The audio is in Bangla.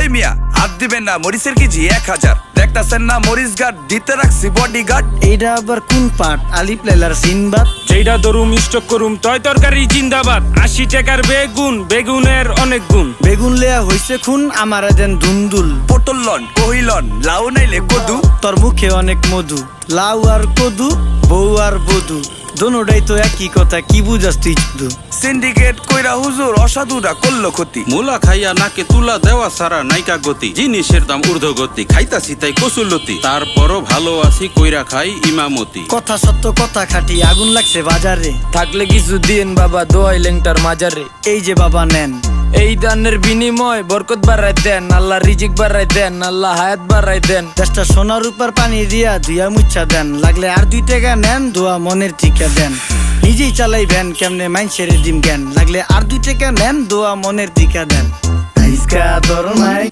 ওই মিয়া হাত দিবেন না, মরিচের কেজি 1000। দেখতাছেন না মরিচ গার্ড দিতে রাখছি বডি গার্ড। এইটা আবার কোন পাট? আলিফ লাইলার সিনবাদ। যেইটা ধরুম স্টক করুম তয় তরকারি জিন্দাবাদ। 80 টাকার বেগুন, বেগুনের অনেক গুণ। বেগুন লেয়া হইছে খুন, আমারে দেন ধুন্দুল। পটল লন, কহিলন, লাউ নাইলে কদু। তোর মুখে অনেক মধু, লাউ আর কদু, বউ আর বধু, দোনোটাই তো একই কথা, কি বুঝাস তুই শুধু? সিন্ডিকেট কইরা হুজুর অসাধুরা করলো ক্ষতি। মুলা খাইয়া নাকে তুলা দেওয়া সারা নাইকা গতি। জিনিসের দাম ঊর্ধ্বগতি, খাইতাছি তাই কসুলতি। তারপরও ভালো আছি কইরা খাই ইমামতি। কথা সত্য কথা খাটি, আগুন লাগছে বাজারে। থাকলে কিছু দিন বাবা, দোয়াই লেংটার মাজারে। এই যে বাবা নেন, এই দানের বিনিময় বরকত বাড়াই দেন, আল্লাহ রিজিক বাড়াই দেন, আল্লাহ হায়াত বাড়াই দেন। দেশটা সোনার উপর পানি দিয়া ধুইয়া মুচ্ছা দেন। লাগলে আর 2 টাকা নেন, দোয়া মনের টিকা দেন। নিজেই চালাই ভ্যান, কেমনে মাইনছেরে দিম জ্ঞান। লাগলে আর 2 টাকা নেন, দোয়া মনের টিকা দেন। আইসকা দর নাই